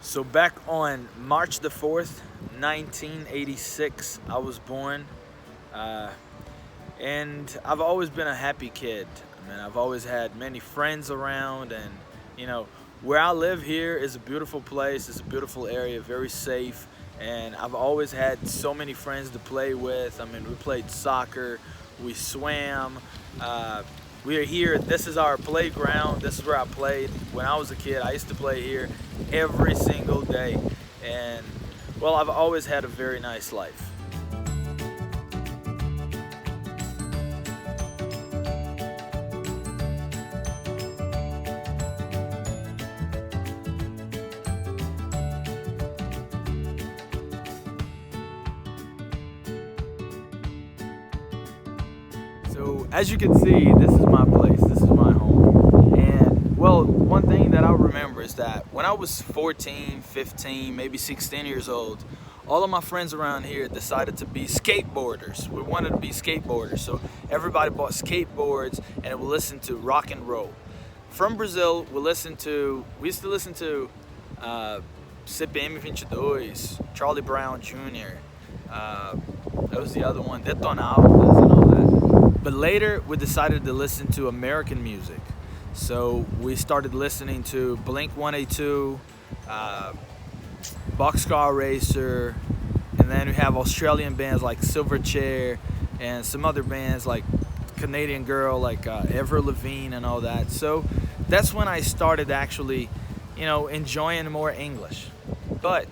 So back on March the 4th, 1986, I was born. And I've always been a happy kid. I mean, I've always had many friends around, and where I live here is a beautiful place. It's a beautiful area, very safe, and I've always had so many friends to play with. I mean, we played soccer, we swam. We are here. This is our playground. This is where I played when I was a kid. I used to play here every single day, and well, I've always had a very nice life. So as you can see, this is my place, this is my home. And well, one thing that I remember is that when I was 14, 15, maybe 16 years old, all of my friends around here decided to be skateboarders. We wanted to be skateboarders, so everybody bought skateboards and we listened to rock and roll. From Brazil, we used to listen to CPM 22, Charlie Brown Jr., that was the other one, Detonautas and all that. But later, we decided to listen to American music. So we started listening to Blink-182, Boxcar Racer, and then we have Australian bands like Silverchair, and some other bands like Canadian Girl, like Avril Lavigne and all that. So that's when I started actually, enjoying more English. But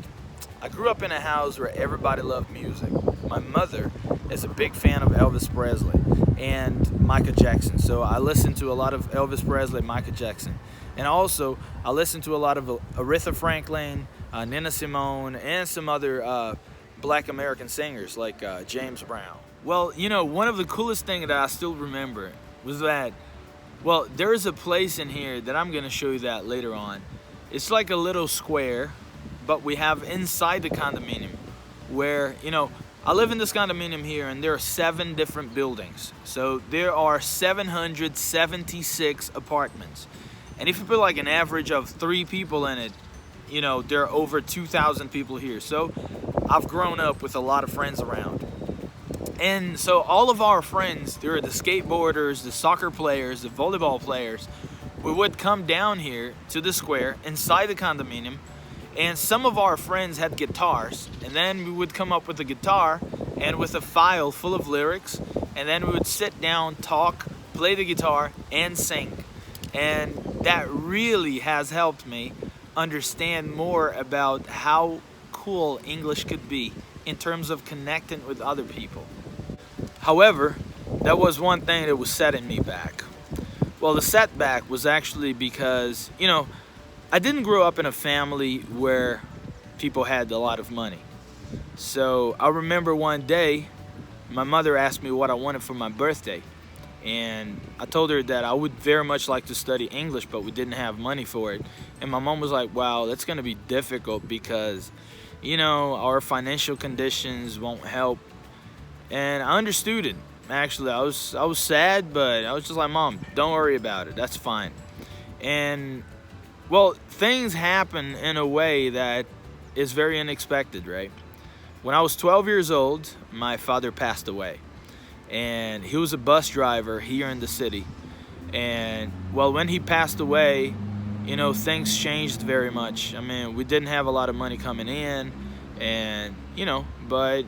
I grew up in a house where everybody loved music. My mother is a big fan of Elvis Presley and Michael Jackson. So I listened to a lot of Elvis Presley, Michael Jackson. And also, I listened to a lot of Aretha Franklin, Nina Simone, and some other black American singers like James Brown. Well, one of the coolest things that I still remember was that, well, there is a place in here that I'm going to show you that later on. It's like a little square, but we have inside the condominium where, I live in this condominium here, and there are 7 different buildings. So there are 776 apartments. And if you put like an average of 3 people in it, there are over 2,000 people here. So I've grown up with a lot of friends around. And so all of our friends, there are the skateboarders, the soccer players, the volleyball players. We would come down here to the square inside the condominium, and some of our friends had guitars, and then we would come up with a guitar and with a file full of lyrics, and then we would sit down, talk, play the guitar, and sing. And that really has helped me understand more about how cool English could be in terms of connecting with other people. However, that was one thing that was setting me back. Well, the setback was actually because, I didn't grow up in a family where people had a lot of money. So I remember one day, my mother asked me what I wanted for my birthday. And I told her that I would very much like to study English, but we didn't have money for it. And my mom was like, wow, that's going to be difficult because, our financial conditions won't help. And I understood it. Actually, I was sad, but I was just like, Mom, don't worry about it. That's fine. And well, things happen in a way that is very unexpected, right? When I was 12 years old, my father passed away. And he was a bus driver here in the city. And, well, when he passed away, things changed very much. I mean, we didn't have a lot of money coming in. And, but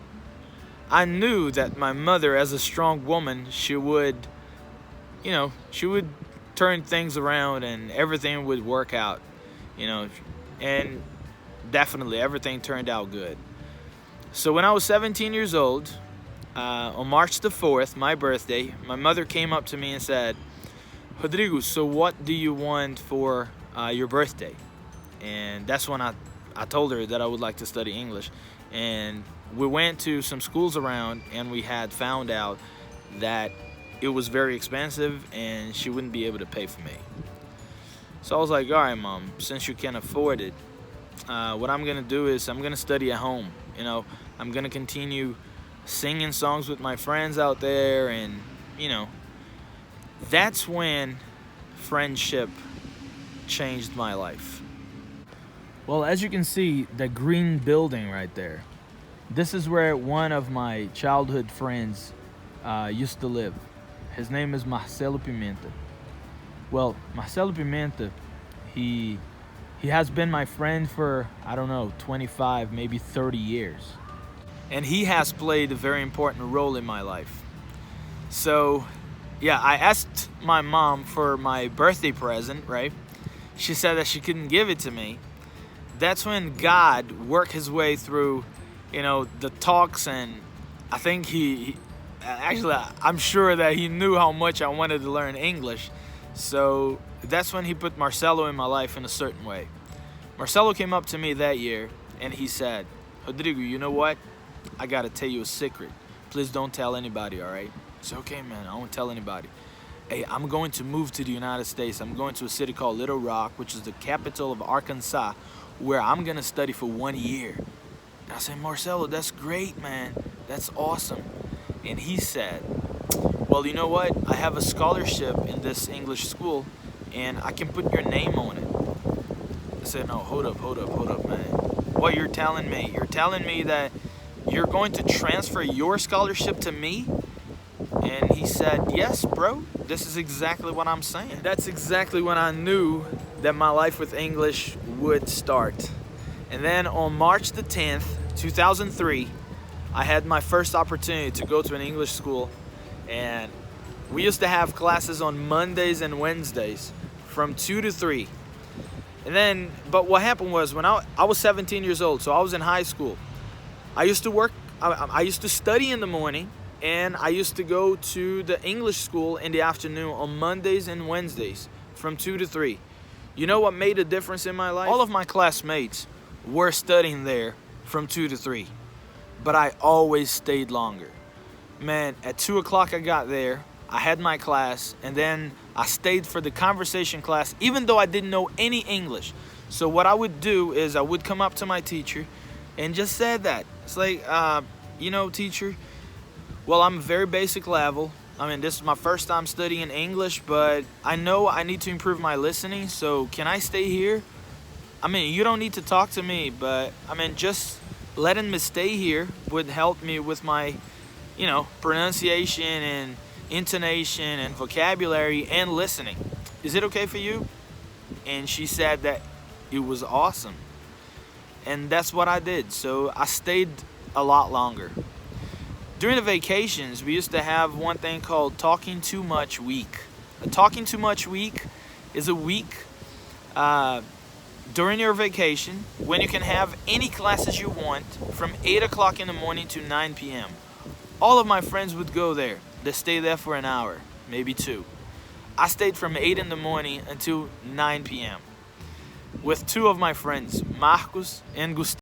I knew that my mother, as a strong woman, she would turn things around and everything would work out, and definitely everything turned out good. So when I was 17 years old, on March the 4th, my birthday, my mother came up to me and said, Rodrigo, so what do you want for your birthday? And that's when I told her that I would like to study English. And we went to some schools around, and we had found out that it was very expensive and she wouldn't be able to pay for me. So I was like, all right, Mom, since you can't afford it, what I'm gonna do is I'm gonna study at home. I'm gonna continue singing songs with my friends out there, and that's when friendship changed my life. Well, as you can see, the green building right there, this is where one of my childhood friends used to live. His name is Marcelo Pimenta. Well, Marcelo Pimenta, he has been my friend for, I don't know, 25, maybe 30 years. And he has played a very important role in my life. So, yeah, I asked my mom for my birthday present, right? She said that she couldn't give it to me. That's when God worked his way through, the talks, and I think actually, I'm sure that he knew how much I wanted to learn English. So that's when he put Marcelo in my life in a certain way. Marcelo came up to me that year and he said, Rodrigo, you know what? I gotta tell you a secret. Please don't tell anybody, all right? I said, okay, man, I won't tell anybody. Hey, I'm going to move to the United States. I'm going to a city called Little Rock, which is the capital of Arkansas, where I'm gonna study for 1 year. And I said, Marcelo, that's great, man. That's awesome. And he said, well, you know what? I have a scholarship in this English school and I can put your name on it. I said, no, hold up, man. What you're telling me? You're telling me that you're going to transfer your scholarship to me? And he said, yes, bro, this is exactly what I'm saying. That's exactly when I knew that my life with English would start. And then on March the 10th, 2003, I had my first opportunity to go to an English school, and we used to have classes on Mondays and Wednesdays from 2 to 3. And then, but what happened was when I was 17 years old, so I was in high school. I used to study in the morning, and I used to go to the English school in the afternoon on Mondays and Wednesdays from 2 to 3. You know what made a difference in my life? All of my classmates were studying there from 2 to 3, but I always stayed longer. Man, at 2 o'clock I got there, I had my class, and then I stayed for the conversation class, even though I didn't know any English. So what I would do is I would come up to my teacher and just said that. It's like, teacher, well, I'm a very basic level. I mean, this is my first time studying English, but I know I need to improve my listening, so can I stay here? I mean, you don't need to talk to me, but I mean, just letting me stay here would help me with my, pronunciation and intonation and vocabulary and listening. Is it okay for you? And she said that it was awesome. And that's what I did. So I stayed a lot longer. During the vacations, we used to have one thing called Talking Too Much Week. A Talking Too Much Week is a week during your vacation when you can have any classes you want from 8 o'clock in the morning to 9 p.m. All of my friends would go there. They stay there for an hour, maybe 2. I stayed from 8 in the morning until 9 p.m. with 2 of my friends, Marcos and Gustavo.